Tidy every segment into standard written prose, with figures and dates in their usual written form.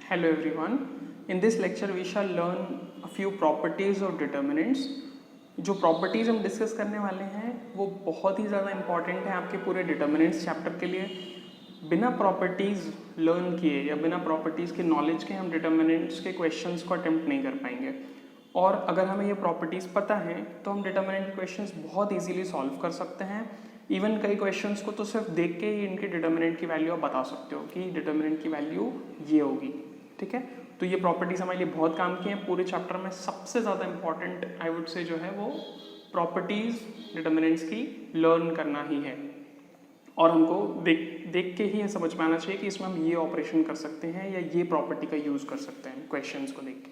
Hello everyone. In this lecture we shall learn a few properties of determinants. जो properties हम discuss करने वाले हैं वो बहुत ही ज़्यादा इंपॉर्टेंट है आपके पूरे डिटर्मिनेंट्स चैप्टर के लिए. बिना प्रॉपर्टीज़ लर्न किए या बिना प्रॉपर्टीज़ के नॉलेज के हम डिटर्मिनेंट्स के क्वेश्चंस को अटेम्प्ट नहीं कर पाएंगे. और अगर हमें ये प्रॉपर्टीज़ पता हैं तो हम डिटर्मिनेंट क्वेश्चंस बहुत इजीली सॉल्व कर सकते हैं. इवन कई क्वेश्चंस को तो सिर्फ देख के ही इनके डिटर्मिनेंट की वैल्यू आप बता सकते हो कि डिटर्मिनेंट की वैल्यू ये होगी. ठीक है, तो ये प्रॉपर्टीज़ हमारे लिए बहुत काम की हैं. पूरे चैप्टर में सबसे ज़्यादा इंपॉर्टेंट आई वुड से जो है वो प्रॉपर्टीज़ डिटर्मिनेंट्स की लर्न करना ही है. और हमको देख के ही समझ में आना चाहिए कि इसमें हम ये ऑपरेशन कर सकते हैं या ये प्रॉपर्टी का यूज़ कर सकते हैं क्वेश्चंस को देख के.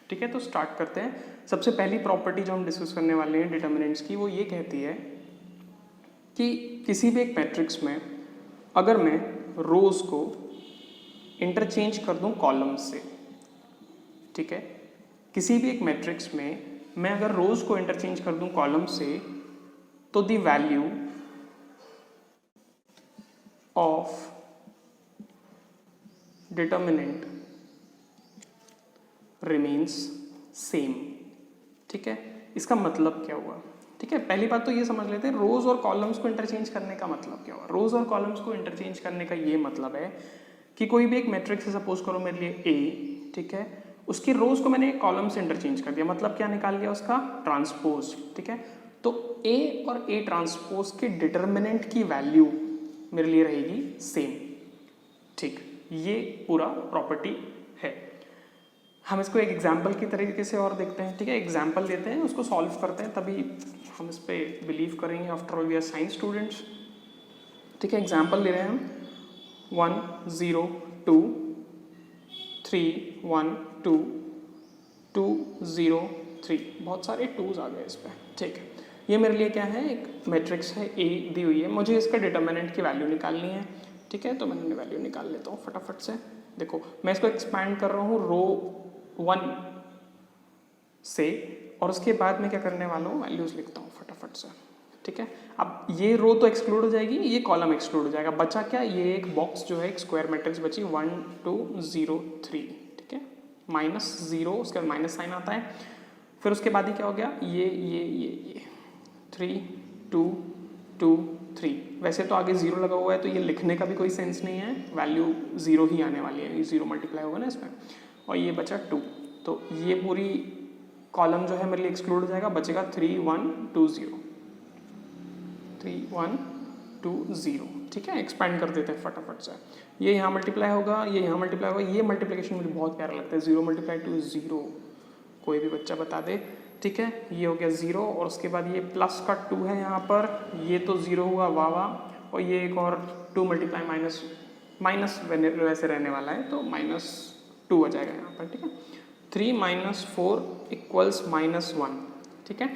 ठीक है, तो स्टार्ट करते हैं. सबसे पहली प्रॉपर्टी जो हम डिस्कस करने वाले हैं डिटर्मिनेंट्स की वो ये कहती है कि किसी भी एक मैट्रिक्स में अगर मैं रोज़ को इंटरचेंज कर दूं कॉलम्स से. ठीक है, किसी भी एक मैट्रिक्स में मैं अगर रोज़ को इंटरचेंज कर दूं कॉलम्स से तो the value of determinant remains same. ठीक है, इसका मतलब क्या हुआ? ठीक है, पहली बात तो ये समझ लेते हैं रोज़ और कॉलम्स को इंटरचेंज करने का मतलब क्या हुआ. रोज़ और कॉलम्स को इंटरचेंज करने का ये मतलब है कि कोई भी एक मैट्रिक्स है, सपोज करो मेरे लिए ए. ठीक है, उसकी रोज़ को मैंने कॉलम से इंटरचेंज कर दिया, मतलब क्या निकाल लिया उसका ट्रांसपोज. ठीक है, तो ए और ए ट्रांसपोज के डिटर्मिनेंट की वैल्यू मेरे लिए रहेगी सेम. ठीक, ये पूरा प्रॉपर्टी है. हम इसको एक एग्जाम्पल की तरीके से और देखते हैं. ठीक है, एग्जाम्पल देते हैं, उसको सॉल्व करते हैं, तभी हम इस पर बिलीव करेंगे. After all we are science students. ठीक है, एग्जाम्पल ले रहे हैं हम 1 0 2 3 1 2 2 0 3. बहुत सारे टूज आ गए इस पर. ठीक है, ये मेरे लिए क्या है, एक मैट्रिक्स है ए दी हुई है, मुझे इसका डिटर्मिनेंट की वैल्यू निकालनी है. ठीक है, तो मैंने वैल्यू निकाल लेता हूँ फटाफट से. देखो मैं इसको एक्सपैंड कर रहा हूँ रो 1 से और उसके बाद मैं क्या करने वाला हूँ, वैल्यूज़ लिखता हूँ फटाफट से. ठीक है, अब ये रो तो एक्सक्लूड हो जाएगी, ये कॉलम एक्सक्लूड हो जाएगा. बचा क्या, ये एक बॉक्स जो है एक स्क्वायर मैट्रिक्स बची 1 2 0 3. ठीक है, -0 उसके बाद माइनस साइन आता है. फिर उसके बाद ही क्या हो गया, ये 3 2 2 3. वैसे तो आगे 0 लगा हुआ है तो ये लिखने का भी कोई सेंस नहीं है, वैल्यू 0 ही आने वाली है. ये 0 मल्टीप्लाई होगा ना इसमें. और ये बचा 2, तो ये पूरी कॉलम जो है मेरे लिए एक्सक्लूड हो जाएगा. बचेगा 3 1 2 0 3 1 2 0. ठीक है, एक्सपैंड कर देते हैं फटाफट से. ये यहाँ मल्टीप्लाई होगा, ये यहाँ मल्टीप्लाई होगा. ये मल्टीप्लिकेशन मुझे बहुत प्यारा लगता है, 0 × 2 0. कोई भी बच्चा बता दे. ठीक है, ये हो गया 0 और उसके बाद ये प्लस का 2 है यहाँ पर, ये तो 0 हुआ, वाह. और ये एक और 2 × माइनस वैसे रहने वाला है तो -2 हो जाएगा यहाँ पर. ठीक है, 3 - 4 = -1. ठीक है,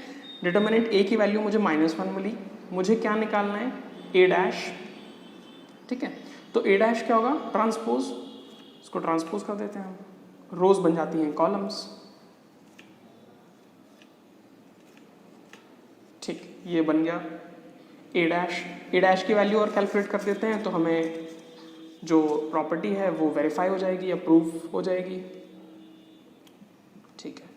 डिटर्मिनेंट ए की वैल्यू मुझे -1 मिली. मुझे क्या निकालना है, ए डैश. ठीक है, तो ए डैश क्या होगा, ट्रांसपोज. इसको ट्रांसपोज कर देते हैं हम, रोज बन जाती हैं कॉलम्स. ठीक, ये बन गया ए डैश. ए डैश की वैल्यू और कैलकुलेट कर देते हैं तो हमें जो प्रॉपर्टी है वो वेरीफाई हो जाएगी या प्रूव हो जाएगी. ठीक है,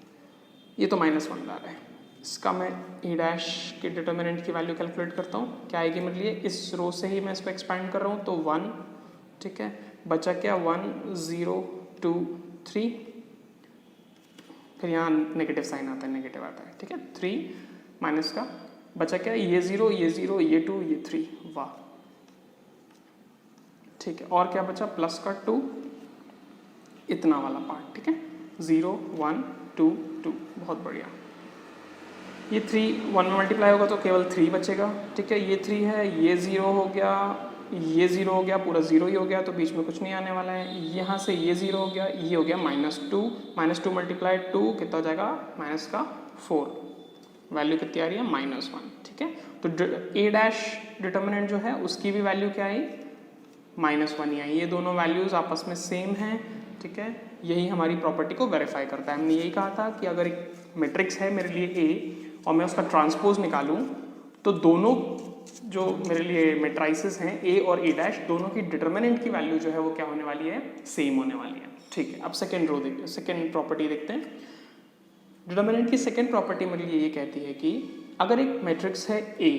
ये तो -1 ला रहा है. इसका मैं ए डैश के डिटर्मिनेंट की वैल्यू कैलकुलेट करता हूँ, क्या आएगी मेरे लिए. इस रो से ही मैं इसको एक्सपैंड कर रहा हूँ तो 1. ठीक है, बचा क्या, 1 0 2 3. फिर यहाँ नेगेटिव साइन आता है, नेगेटिव आता है. ठीक है, 3 माइनस का बचा क्या, ये 0 ये 0 ये 2 ये 3, वाह. ठीक है, और क्या बचा, प्लस का 2, इतना वाला पार्ट. ठीक है, 0 1 2 2, बहुत बढ़िया. ये 3 1 में मल्टीप्लाई होगा तो केवल 3 बचेगा. ठीक है, ये 3 है, ये 0 हो गया, ये 0 हो गया, पूरा 0 ही हो गया तो बीच में कुछ नहीं आने वाला है. यहाँ से ये 0 हो गया, ये हो गया -2 × 2 कितना हो जाएगा, -4. वैल्यू कितनी आ रही है, -1. ठीक है, तो ए डैश डिटर्मिनेंट जो है उसकी भी वैल्यू क्या आई, -1 ही आई. ये दोनों वैल्यूज आपस में सेम हैं. ठीक है, यही हमारी प्रॉपर्टी को वेरीफाई करता है. हमने यही कहा था कि अगर एक मैट्रिक्स है मेरे लिए ए और मैं उसका ट्रांसपोज निकालूं तो दोनों जो मेरे लिए मैट्राइसेस हैं ए और ए डैश, दोनों की डिटर्मिनेंट की वैल्यू जो है वो क्या होने वाली है, सेम होने वाली है. ठीक ठीक है, अब सेकेंड प्रॉपर्टी देखते हैं। डिटर्मिनेंट की सेकेंड प्रॉपर्टी मेरे लिए ये कहती है कि अगर एक मैट्रिक्स है ए,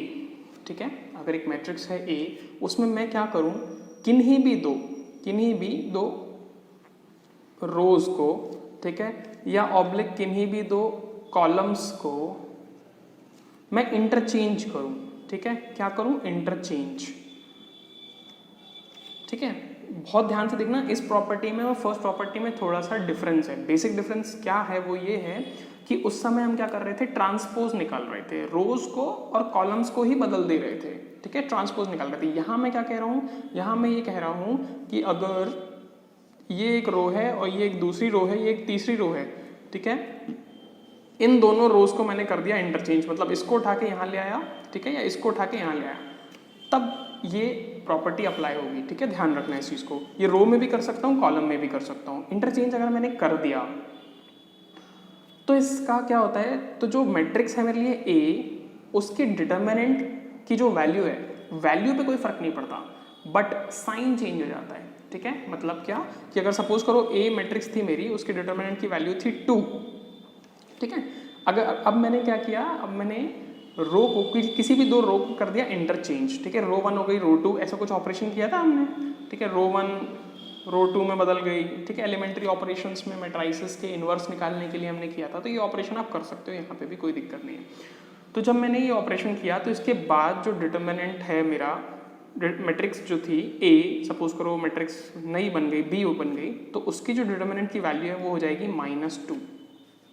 ठीक है, अगर एक मैट्रिक्स है ए, उसमें मैं क्या करूं, किन्हीं भी दो रोज को, ठीक है, या ऑब्लिक किन्हीं भी दो कॉलम्स को मैं इंटरचेंज करूं, ठीक है, क्या करूं, इंटरचेंज, ठीक है। बहुत ध्यान से देखना, इस प्रॉपर्टी में और फर्स्ट प्रॉपर्टी में थोड़ा सा डिफरेंस है। बेसिक डिफरेंस क्या है, वो ये है कि उस समय हम क्या कर रहे थे, ट्रांसपोज निकाल रहे थे, रोज को और कॉलम्स को ही बदल दे रहे थे, ठीक है, ट्रांसपोज निकाल रहे थे। यहाँ मैं क्या कह रहा हूँ, यहाँ मैं ये कह रहा हूँ कि अगर ये एक रो है और ये एक दूसरी रो है, ये एक तीसरी रो है, ठीक है, इन दोनों रोज को मैंने कर दिया इंटरचेंज, मतलब इसको उठा के यहाँ ले आया, ठीक है, या इसको उठा के यहाँ ले आया, तब ये प्रॉपर्टी अप्लाई होगी, ठीक है, ध्यान रखना इस चीज़ को। ये रो में भी कर सकता हूँ, कॉलम में भी कर सकता हूँ। इंटरचेंज अगर मैंने कर दिया तो इसका क्या होता है, तो जो मैट्रिक्स है मेरे लिए ए, उसके डिटर्मिनेंट की जो वैल्यू है, वैल्यू पे कोई फर्क नहीं पड़ता, बट साइन चेंज हो जाता है, ठीक है। मतलब क्या कि अगर सपोज करो ए मैट्रिक्स थी मेरी, उसके डिटर्मिनेंट की वैल्यू थी 2, ठीक है। अगर अब मैंने क्या किया, अब मैंने रो को किसी भी दो रो को कर दिया इंटरचेंज, ठीक है, रो 1 हो गई रो 2, ऐसा कुछ ऑपरेशन किया था हमने, ठीक है, रो 1 रो 2 में बदल गई, ठीक है। एलिमेंट्री ऑपरेशंस में मैट्रिसेस के इन्वर्स निकालने के लिए हमने किया था, तो ये ऑपरेशन आप कर सकते हो, यहाँ पे भी कोई दिक्कत नहीं है। तो जब मैंने ये ऑपरेशन किया तो इसके बाद जो डिटर्मिनेंट है मेरा, मैट्रिक्स जो थी ए, सपोज करो मैट्रिक्स नई बन गई, बी बन गई, तो उसकी जो डिटर्मिनेंट की वैल्यू है वो हो जाएगी -2,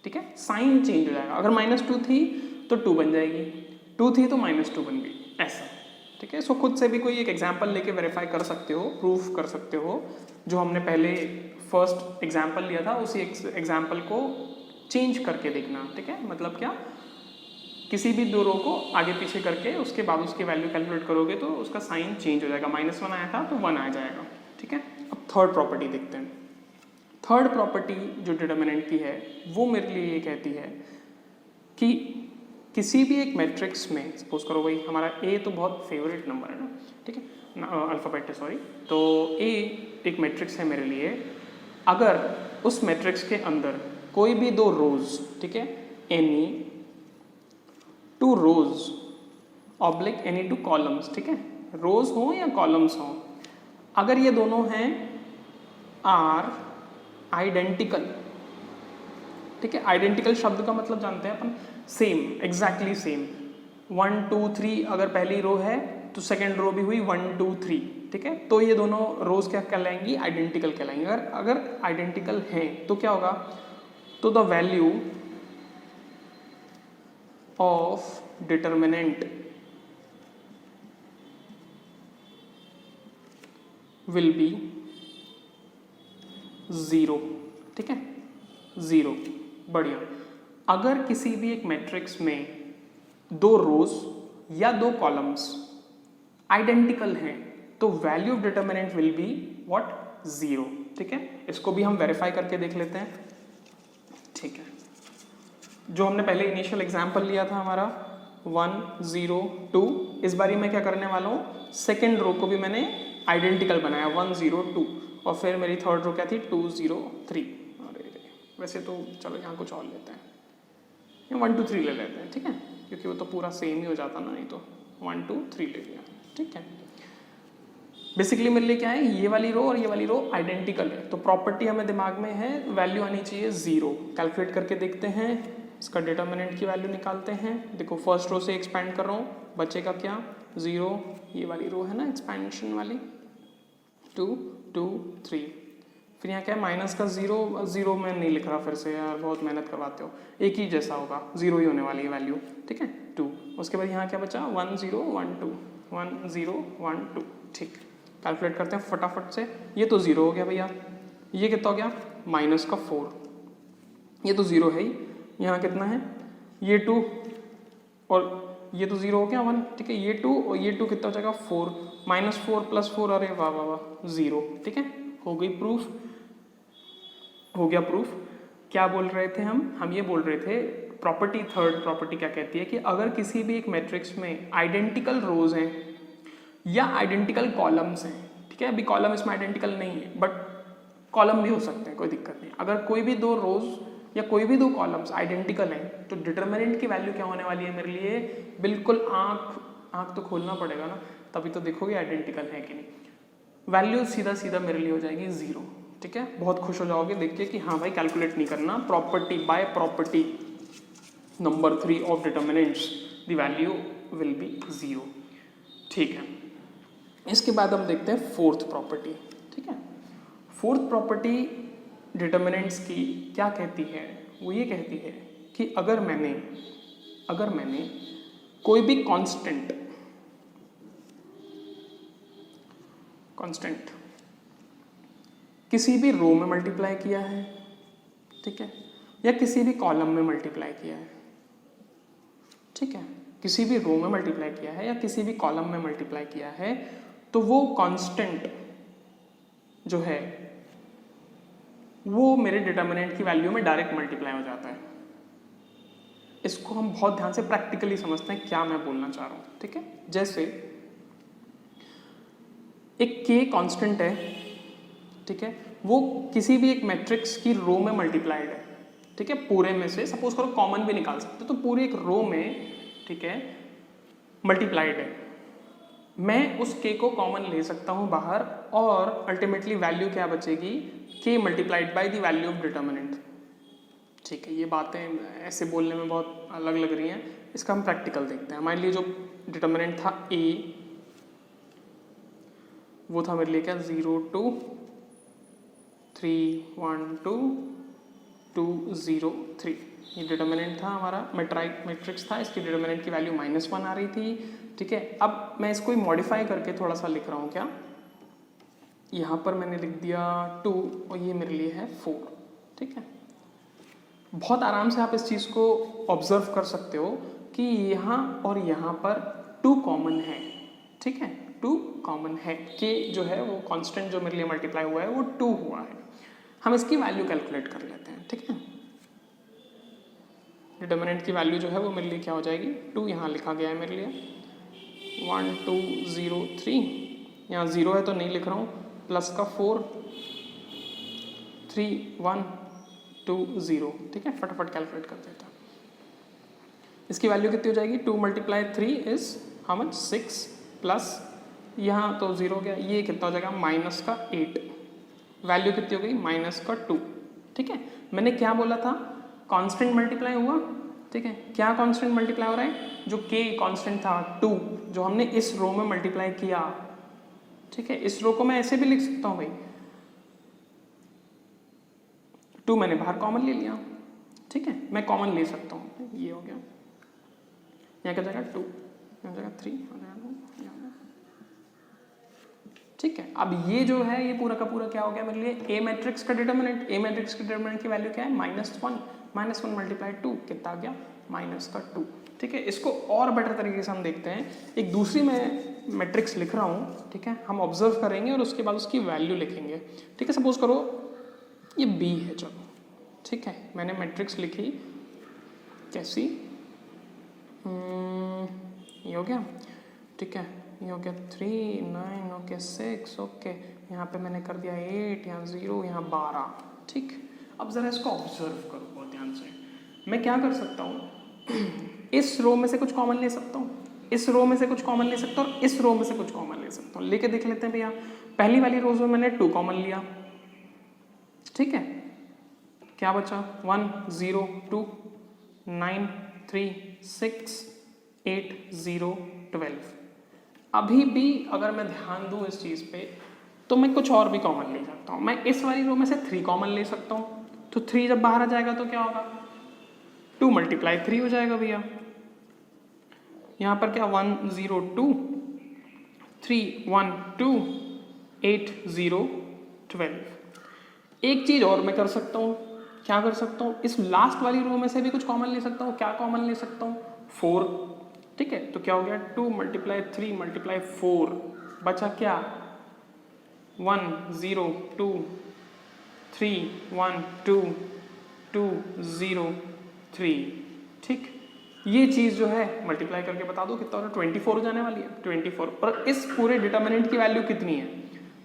ठीक है, साइन चेंज हो जाएगा। अगर -2 थी तो 2 बन जाएगी, 2 थी तो -2 बन गई, ऐसा, ठीक है। सो खुद से भी कोई एक एग्जांपल लेके वेरीफाई कर सकते हो, प्रूफ कर सकते हो। जो हमने पहले फर्स्ट एग्जांपल लिया था उसी एग्जांपल को चेंज करके देखना, ठीक है। मतलब क्या, किसी भी दो रो को आगे पीछे करके उसके बाद उसकी वैल्यू कैलकुलेट करोगे तो उसका साइन चेंज हो जाएगा, -1 आया था तो 1 आ जाएगा, ठीक है। अब थर्ड प्रॉपर्टी देखते हैं। थर्ड प्रॉपर्टी जो डिटर्मिनेंट की है वो मेरे लिए ये कहती है कि किसी भी एक मैट्रिक्स में, सपोज करो भाई हमारा ए तो बहुत फेवरेट नंबर है ना, ठीक है, अल्फ़ाबेट है, सॉरी, तो ए एक मैट्रिक्स है मेरे लिए। अगर उस मैट्रिक्स के अंदर कोई भी दो रोज, ठीक है, एनी 2 रोज ऑब्लिक एनी 2 कॉलम्स, ठीक है, रोज हो या कॉलम्स हो, अगर ये दोनों हैं आर आइडेंटिकल, ठीक है। आइडेंटिकल शब्द का मतलब जानते हैं अपन, सेम, एग्जैक्टली सेम, 1 2 3, अगर पहली रो है तो सेकेंड रो भी हुई 1 2 3, ठीक है, तो ये दोनों रोज क्या कहलाएंगी, आइडेंटिकल कहलाएंगी। अगर आइडेंटिकल हैं तो क्या होगा, तो the value of determinant will be 0, ठीक है, 0, बढ़िया। अगर किसी भी एक मैट्रिक्स में 2 रोज या 2 कॉलम्स आइडेंटिकल हैं तो value of determinant will be what, 0, ठीक है। इसको भी हम वेरीफाई करके देख लेते हैं, ठीक है। जो हमने पहले इनिशियल एग्जांपल लिया था हमारा 1 0 2, इस बारी मैं क्या करने वाला हूँ, सेकेंड रो को भी मैंने आइडेंटिकल बनाया 1 0 2, और फिर मेरी थर्ड रो क्या थी 2 0 3। अरे वैसे तो चलो यहाँ कुछ और लेते हैं, या 1 2 3 ले लेते हैं, ठीक है, क्योंकि वो तो पूरा सेम ही हो जाता ना, नहीं तो 1 2 3 ले लिया, ठीक है। बेसिकली मेरे लिए क्या है, ये वाली रो और ये वाली रो आइडेंटिकल है, तो प्रॉपर्टी हमें दिमाग में है, वैल्यू आनी चाहिए 0। कैलकुलेट करके देखते हैं, इसका डिटर्मिनेंट की वैल्यू निकालते हैं। देखो फर्स्ट रो से एक्सपेंड कर रहा हूँ, बचेगा क्या, 0, ये वाली रो है ना एक्सपेंशन वाली, 2 2 3, फिर यहाँ क्या है माइनस का 0 मैं नहीं लिख रहा फिर से यार, बहुत मेहनत करवाते हो, एक ही जैसा होगा, 0 ही होने वाली है वैल्यू, ठीक है, 2। उसके बाद यहाँ क्या बचा 1 0 1 2 1 0 1 2, ठीक। कैलकुलेट करते हैं फटाफट से, ये तो 0 हो गया भैया, ये कितना हो गया -4, ये तो 0 है ही, यहाँ कितना है ये 2 और ये तो 0 हो गया 1, ठीक है, ये 2 और ये 2 कितना हो जाएगा 4, -4 + 4, अरे वाह वाह वाह 0, ठीक है, हो गई प्रूफ, हो गया प्रूफ। क्या बोल रहे थे हम ये बोल रहे थे प्रॉपर्टी, थर्ड प्रॉपर्टी क्या कहती है कि अगर किसी भी एक मैट्रिक्स में आइडेंटिकल रोज हैं या आइडेंटिकल कॉलम्स हैं, ठीक है, अभी कॉलम इसमें आइडेंटिकल नहीं है बट कॉलम भी हो सकते हैं, कोई दिक्कत नहीं। अगर कोई भी दो रोज या कोई भी दो कॉलम्स आइडेंटिकल हैं तो डिटर्मिनेंट की वैल्यू क्या होने वाली है मेरे लिए, बिल्कुल आंख तो खोलना पड़ेगा ना, तभी तो देखोगे आइडेंटिकल है कि नहीं। वैल्यू सीधा सीधा मेरे लिए हो जाएगी 0। ठीक है, बहुत खुश हो जाओगे देख के कि हाँ भाई कैलकुलेट नहीं करना, property bye property number 3 of determinants the value will be 0। ठीक है, इसके बाद हम देखते हैं फोर्थ प्रॉपर्टी। ठीक है, फोर्थ प्रॉपर्टी डिटर्मिनेंट्स की क्या कहती है, वो ये कहती है कि अगर मैंने कोई भी कांस्टेंट किसी भी रो में मल्टीप्लाई किया है, ठीक है, या किसी भी कॉलम में मल्टीप्लाई किया है, ठीक है, किसी भी रो में मल्टीप्लाई किया है या किसी भी कॉलम में मल्टीप्लाई किया है, तो वो कांस्टेंट जो है वो मेरे डिटर्मिनेंट की वैल्यू में डायरेक्ट मल्टीप्लाई हो जाता है। इसको हम बहुत ध्यान से प्रैक्टिकली समझते हैं क्या मैं बोलना चाह रहा हूँ। ठीक है, जैसे एक k कांस्टेंट है, ठीक है, वो किसी भी एक मैट्रिक्स की रो में मल्टीप्लाइड है। ठीक है, पूरे में से सपोज करो कॉमन भी निकाल सकते हो, तो पूरी एक रो में, ठीक है, मल्टीप्लाइड है। मैं उस k को कॉमन ले सकता हूँ बाहर और अल्टीमेटली वैल्यू क्या बचेगी, k multiplied by the value of determinant. ठीक है, ये बातें ऐसे बोलने में बहुत अलग लग रही हैं, इसका हम प्रैक्टिकल देखते हैं। हमारे लिए जो डिटर्मिनेंट था a, वो था मेरे लिए क्या 0 2 3 1 2 2 0 3। ये डिटर्मिनेंट था हमारा, मैट्रिक्स था, इसकी डिटर्मिनेंट की वैल्यू -1 आ रही थी। ठीक है, अब मैं इसको मॉडिफाई करके थोड़ा सा लिख रहा हूँ, क्या यहाँ पर मैंने लिख दिया 2 और ये मेरे लिए है 4। ठीक है, बहुत आराम से आप इस चीज़ को ऑब्जर्व कर सकते हो कि यहाँ और यहाँ पर 2 कॉमन है। ठीक है, 2 कॉमन है, k जो है वो कांस्टेंट जो मेरे लिए मल्टीप्लाई हुआ है वो 2 हुआ है। हम इसकी वैल्यू कैलकुलेट कर लेते हैं। ठीक है, डिटर्मिनेंट की वैल्यू जो है वो मेरे लिए क्या हो जाएगी, 2 यहाँ लिखा गया है मेरे लिए 1 2 0 3, यहाँ 0 है तो नहीं लिख रहा हूँ, प्लस का 4 3 1 2 0। ठीक है, फटाफट कैलकुलेट कर देता हूँ। इसकी वैल्यू कितनी हो जाएगी, 2 × 3 इज हाउ मच 6, प्लस यहाँ तो 0 गया, ये कितना हो जाएगा माइनस का 8, वैल्यू कितनी हो गई माइनस का 2। ठीक है, मैंने क्या बोला था, कांस्टेंट मल्टीप्लाई हुआ। ठीक है, क्या कांस्टेंट मल्टीप्लाई हो रहा है, जो k कांस्टेंट था 2 जो हमने इस रो में मल्टीप्लाई किया। ठीक है, इस रो को मैं ऐसे भी लिख सकता हूँ भाई, 2 मैंने बाहर कॉमन ले लिया। ठीक है, मैं कॉमन ले सकता हूँ, ये हो गया, यहाँ क्या जाएगा 2, यहाँ जाएगा 3, यहाँ जाएगा 2। ठीक है, अब ये जो है ये पूरा का पूरा क्या हो गया मेरे लिए, a मैट्रिक्स का डिटर्मिनेंट। a मैट्रिक्स के डिटर्मिनेंट की वैल्यू क्या है -1, -1 × 2 कितना आ गया -2। ठीक है, इसको और बेटर तरीके से हम देखते हैं, एक दूसरी मैं मैट्रिक्स लिख रहा हूँ। ठीक है, हम ऑब्जर्व करेंगे और उसके बाद उसकी वैल्यू लिखेंगे। ठीक है, सपोज करो ये b है, चलो ठीक है, मैंने मैट्रिक्स लिखी कैसी, ये हो गया। ठीक है, ये हो गया 3 9 ओके 6 ओके, यहाँ पे मैंने कर दिया 8, यहाँ 0, यहाँ 12। ठीक, अब ज़रा इसको ऑब्जर्व करो बहुत ध्यान से। मैं क्या कर सकता हूँ, इस रो में से कुछ कॉमन ले सकता हूँ, इस रो में से कुछ कॉमन ले सकता हूँ और इस रो में से कुछ कॉमन ले सकता हूँ। लेके देख लेते हैं भैया, पहली वाली रोज में मैंने 2 कॉमन लिया। ठीक है, क्या बचा 1 0 2 9 3 6 8 0 12। अभी भी अगर मैं ध्यान दूँ इस चीज़ पे तो मैं कुछ और भी कॉमन ले सकता हूँ। मैं इस वाली रो में से 3 कॉमन ले सकता हूँ, तो 3 जब बाहर आ जाएगा तो क्या होगा, 2 × 3 हो जाएगा भैया। यहाँ पर क्या 1 0 2 3 1 2 8 0 12। एक चीज़ और मैं कर सकता हूँ, क्या कर सकता हूँ, इस लास्ट वाली रो में से भी कुछ कॉमन ले सकता हूँ। क्या कॉमन ले सकता हूँ, 4। ठीक है, तो क्या हो गया 2 × 3 × 4, बचा क्या 1 0 2 3 1 2 2 0 3। ठीक, ये चीज़ जो है मल्टीप्लाई करके बता दो कितना हो रहा है, 24 हो जाने वाली है 24। और इस पूरे डिटर्मिनेंट की वैल्यू कितनी है,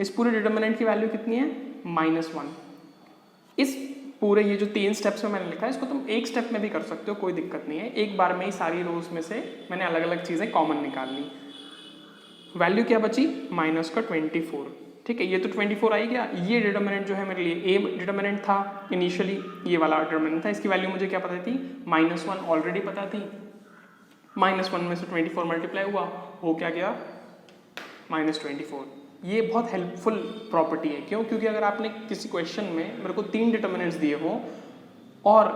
इस पूरे डिटर्मिनेंट की वैल्यू कितनी है? -1। इस पूरे ये जो 3 स्टेप्स में मैंने लिखा है इसको तुम एक स्टेप में भी कर सकते हो, कोई दिक्कत नहीं है। एक बार में ही सारी रोज में से मैंने अलग अलग चीज़ें कॉमन निकाल ली। वैल्यू क्या बची? -24। ठीक है, ये तो 24 आई गया। ये डिटर्मिनेंट जो है मेरे लिए ए डिटर्मिनेंट था इनिशियली, ये वाला डिटर्मिनेंट था। इसकी वैल्यू मुझे क्या पता थी? -1 ऑलरेडी पता थी। -1 में से 24 मल्टीप्लाई हुआ, हो क्या गया? -24। ये बहुत हेल्पफुल प्रॉपर्टी है। क्यों? क्योंकि अगर आपने किसी क्वेश्चन में मेरे को 3 डिटर्मिनेंट्स दिए हो और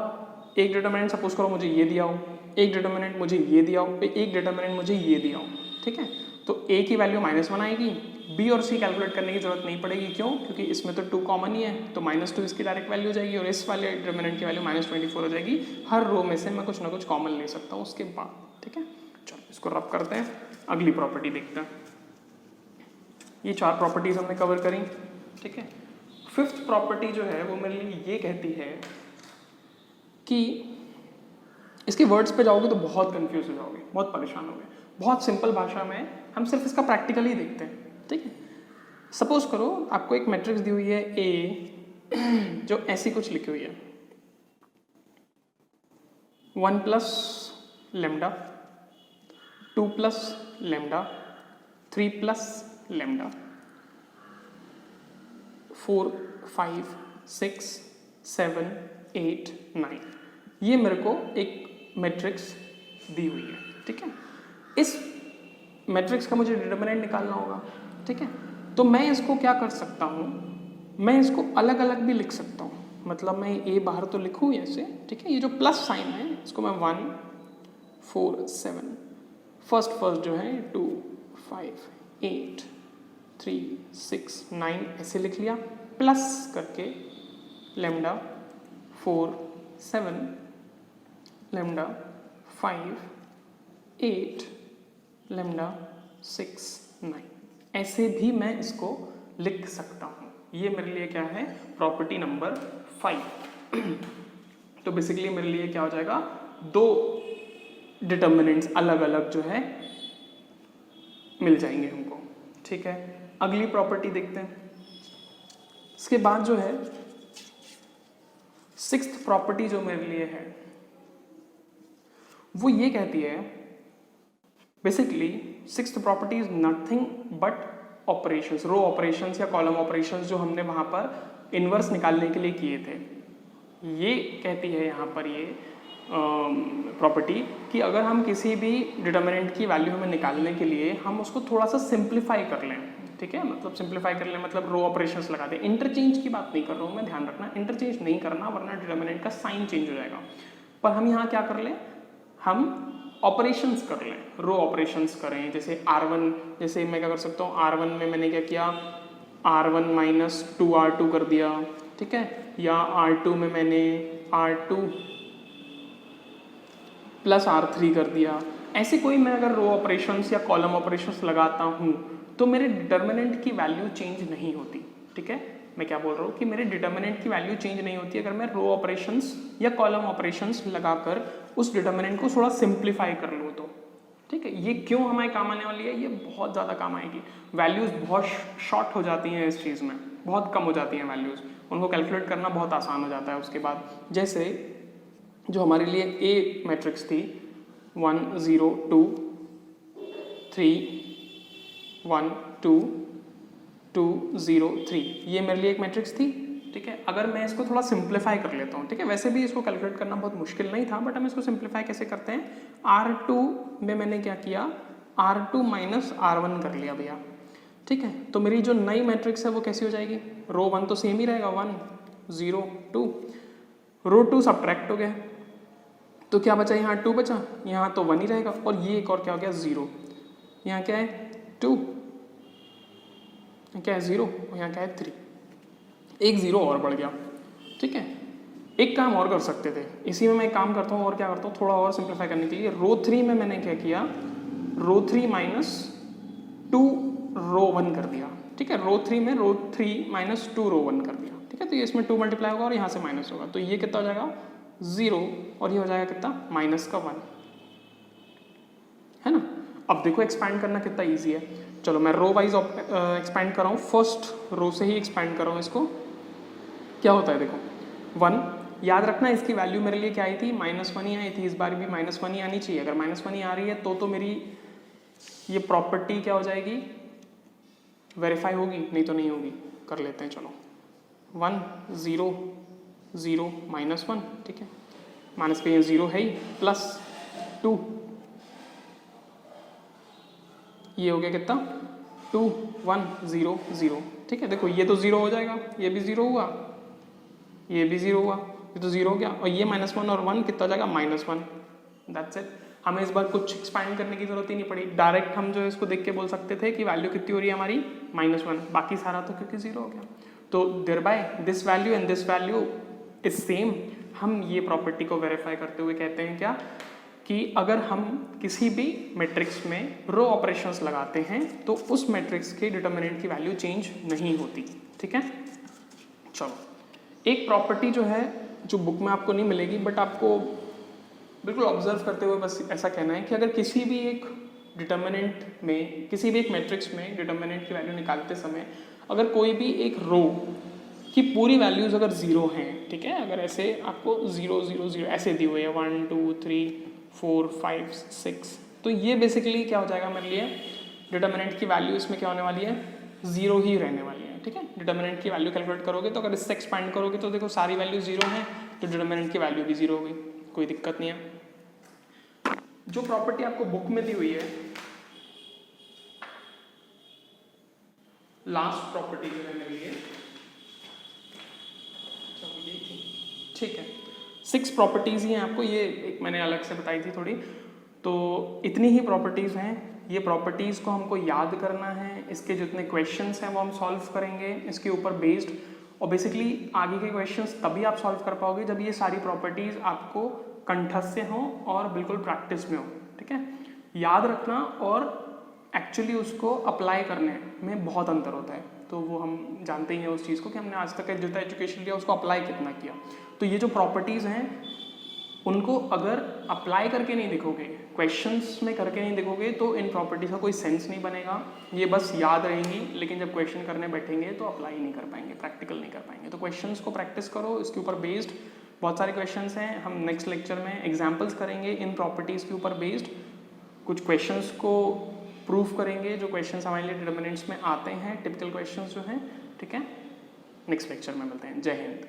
एक डिटर्मिनेंट सपोज करो मुझे ये दिया हो, एक डिटर्मिनेंट मुझे ये दिया हो, एक डिटर्मिनेंट मुझे ये दिया हो, ठीक है, तो ए की वैल्यू -1 आएगी, बी और सी कैलकुलेट करने की जरूरत नहीं पड़ेगी। क्यों? क्योंकि इसमें तो 2 कॉमन ही है, तो -2 इसकी डायरेक्ट वैल्यू हो जाएगी और इस वाले डिटर्मिनेंट की वैल्यू -24 हो जाएगी। हर रो में से मैं कुछ ना कुछ कॉमन ले सकता हूँ उसके बाद। ठीक है, चलो इसको रब करते हैं, अगली प्रॉपर्टी देखते हैं। ये 4 प्रॉपर्टीज हमने कवर करी। ठीक है, 5th प्रॉपर्टी जो है वो मेरे लिए ये कहती है कि इसके वर्ड्स पे जाओगे तो बहुत कंफ्यूज हो जाओगे, बहुत परेशान होगे। बहुत सिंपल भाषा में हम सिर्फ इसका प्रैक्टिकली देखते हैं। ठीक है, सपोज करो आपको एक मैट्रिक्स दी हुई है ए जो ऐसी कुछ लिखी हुई है 1 + लैम्डा, 2 + लैम्डा, 3 + लैम्डा, 4 5 6 7 8 9। ये मेरे को एक मैट्रिक्स दी हुई है। ठीक है, इस मैट्रिक्स का मुझे डिटर्मिनेंट निकालना होगा। ठीक है, तो मैं इसको क्या कर सकता हूँ, मैं इसको अलग अलग भी लिख सकता हूँ। मतलब मैं ए बाहर तो लिखूँ ऐसे, ठीक है, ये जो प्लस साइन है इसको मैं 1 4 7 फर्स्ट जो है 2 5 8 3 6 9 ऐसे लिख लिया, प्लस करके लैम्डा 4 7 लैम्डा 5 8 लैम्डा 6 9 ऐसे भी मैं इसको लिख सकता हूँ। ये मेरे लिए क्या है? Property number 5। तो बेसिकली मेरे लिए क्या हो जाएगा? 2 डिटर्मिनेंट्स अलग अलग जो है मिल जाएंगे हमको। ठीक है, अगली प्रॉपर्टी देखते हैं। इसके बाद जो है 6th प्रॉपर्टी जो मेरे लिए है वो ये कहती है, basically 6th property is nothing but operations, row operations या कॉलम ऑपरेशंस जो हमने वहां पर इनवर्स निकालने के लिए किए थे। ये कहती है यहाँ पर ये प्रॉपर्टी कि अगर हम किसी भी डिटर्मिनेंट की वैल्यू हमें निकालने के लिए हम उसको थोड़ा सा सिंप्लीफाई कर लें। ठीक है, मतलब सिंप्लीफाई कर लें मतलब रो ऑपरेशंस लगा दें। इंटरचेंज की बात नहीं कर रहा हूँ मैं, ध्यान रखना इंटरचेंज नहीं करना वरना डिटर्मिनेंट का साइन चेंज हो जाएगा। पर हम यहाँ क्या कर लें, हम ऑपरेशंस कर लें, रो ऑपरेशंस करें। जैसे R1, जैसे मैं क्या कर सकता हूँ, R1 में मैंने क्या किया, R1 - 2R2 कर दिया। ठीक है, या R2 में मैंने R2 + R3 कर दिया। ऐसे कोई मैं अगर रो ऑपरेशंस या कॉलम ऑपरेशंस लगाता हूँ तो मेरे डिटर्मिनेंट की वैल्यू चेंज नहीं होती। ठीक है, मैं क्या बोल रहा हूँ कि मेरे डिटर्मिनेंट की वैल्यू चेंज नहीं होती अगर मैं रो ऑपरेशंस या कॉलम ऑपरेशंस लगाकर उस डिटर्मिनेंट को थोड़ा सिंप्लीफाई कर लूँ तो। ठीक है, ये क्यों हमारे काम आने वाली है? ये बहुत ज़्यादा काम आएगी। वैल्यूज़ बहुत शॉर्ट हो जाती हैं इस चीज़ में, बहुत कम हो जाती हैं वैल्यूज़, उनको कैलकुलेट करना बहुत आसान हो जाता है उसके बाद। जैसे जो हमारे लिए ए मैट्रिक्स थी 1 0 2 3 1 2 2 0 3, ये मेरे लिए एक मैट्रिक्स थी। ठीक है, अगर मैं इसको थोड़ा सिंप्लीफाई कर लेता हूँ, ठीक है, वैसे भी इसको कैलकुलेट करना बहुत मुश्किल नहीं था, बट हम इसको सिंप्लीफाई कैसे करते हैं, R2 में मैंने क्या किया, R2 - R1 कर लिया भैया। ठीक है, तो मेरी जो नई मैट्रिक्स है वो कैसी हो जाएगी, रो 1 तो सेम ही रहेगा 1 0 2, रो 2 सब्ट्रैक्ट हो गया तो क्या बचा, यहाँ 2 बचा, यहाँ तो 1 ही रहेगा, और ये एक और क्या हो गया 0, यहाँ क्या है 2, क्या है 0, और यहाँ क्या है 3, एक 0 और बढ़ गया। ठीक है, एक काम और कर सकते थे, इसी में मैं एक काम करता हूँ और क्या करता हूँ, थोड़ा और सिंप्लीफाई करने के लिए रो 3 में मैंने क्या किया, रो 3 - 2 रो 1 कर दिया। ठीक है, रो 3 में रो 3 - 2 रो 1 कर दिया। ठीक है, तो ये इसमें 2 मल्टीप्लाई होगा और यहाँ से माइनस होगा, तो ये कितना हो जाएगा 0, और ये हो जाएगा कितना -1, है ना। अब देखो एक्सपैंड करना कितना ईजी है। चलो मैं रो वाइज एक्सपैंड कर रहा हूँ, फर्स्ट रो से ही एक्सपैंड कर रहा हूँ इसको। क्या होता है देखो, 1, याद रखना इसकी वैल्यू मेरे लिए क्या आई थी, -1 ही आई थी, इस बार भी -1 ही आनी चाहिए। अगर -1 ही आ रही है तो मेरी ये प्रॉपर्टी क्या हो जाएगी, वेरीफाई होगी, नहीं तो नहीं होगी। कर लेते हैं चलो, 1 0 0 -1, ठीक है, माइनस पे ये 0 है ही, +2, ये हो गया कितना, 2 1 0 0, ठीक है। देखो ये तो 0 हो जाएगा, ये भी 0 हुआ, ये भी 0 हुआ, ये तो 0 हो गया, और ये -1 और 1 कितना हो जाएगा, -1। That's it. हमें इस बार कुछ एक्सपैंड करने की जरूरत ही नहीं पड़ी, डायरेक्ट हम जो है इसको देख के बोल सकते थे कि वैल्यू कितनी हो रही है हमारी, -1, बाकी सारा तो क्योंकि 0 हो गया। तो thereby this value and this value is same. हम ये प्रॉपर्टी को वेरीफाई करते हुए कहते हैं क्या, कि अगर हम किसी भी मैट्रिक्स में रो ऑपरेशंस लगाते हैं तो उस मैट्रिक्स के डिटर्मिनेंट की वैल्यू चेंज नहीं होती, ठीक है। चलो, एक प्रॉपर्टी जो है जो बुक में आपको नहीं मिलेगी, बट आपको बिल्कुल ऑब्जर्व करते हुए बस ऐसा कहना है कि अगर किसी भी एक डिटर्मिनेंट में, किसी भी एक मैट्रिक्स में डिटर्मिनेंट की वैल्यू निकालते समय अगर कोई भी एक रो की पूरी वैल्यूज अगर 0 हैं, ठीक है, अगर ऐसे आपको 0 0 0 ऐसे दी हुई है, 1 2 3 4 5 6, तो ये बेसिकली क्या हो जाएगा मेरे लिए, डिटर्मिनेंट की वैल्यू इसमें क्या होने वाली है, 0 ही रहने वाली है, ठीक है। डिटर्मिनेंट की वैल्यू कैलकुलेट करोगे तो अगर इससे एक्सपैंड करोगे तो देखो सारी वैल्यू 0 है, तो डिटर्मिनेंट की वैल्यू भी 0 होगी, कोई दिक्कत नहीं है। जो प्रॉपर्टी आपको बुक में दी हुई है, लास्ट प्रॉपर्टी जो है मेरे लिए, ठीक है, 6 प्रॉपर्टीज़ ही हैं आपको, ये एक मैंने अलग से बताई थी थोड़ी, तो इतनी ही प्रॉपर्टीज़ हैं। ये प्रॉपर्टीज़ को हमको याद करना है, इसके जितने क्वेश्चंस हैं वो हम सॉल्व करेंगे इसके ऊपर बेस्ड, और बेसिकली आगे के क्वेश्चंस तभी आप सॉल्व कर पाओगे जब ये सारी प्रॉपर्टीज़ आपको कंठस्थ हों और बिल्कुल प्रैक्टिस में हो, ठीक है। याद रखना और एक्चुअली उसको अप्लाई करने में बहुत अंतर होता है, तो वो हम जानते ही हैं उस चीज़ को कि हमने आज तक जितना एजुकेशन लिया उसको अप्लाई कितना किया। तो ये जो प्रॉपर्टीज़ हैं उनको अगर अप्लाई करके नहीं देखोगे, क्वेश्चंस में करके नहीं देखोगे, तो इन प्रॉपर्टीज़ का कोई सेंस नहीं बनेगा, ये बस याद रहेंगी, लेकिन जब क्वेश्चन करने बैठेंगे तो अप्लाई नहीं कर पाएंगे, प्रैक्टिकल नहीं कर पाएंगे। तो क्वेश्चंस को प्रैक्टिस करो, इसके ऊपर बेस्ड बहुत सारे क्वेश्चंस हैं, हम नेक्स्ट लेक्चर में एग्जाम्पल्स करेंगे इन प्रॉपर्टीज़ के ऊपर बेस्ड, कुछ क्वेश्चंस को प्रूफ करेंगे जो क्वेश्चंस हमारे लिए डिटर्मिनेंट्स में आते हैं, टिपिकल क्वेश्चंस जो हैं, ठीक है। नेक्स्ट लेक्चर में मिलते हैं, जय हिंद।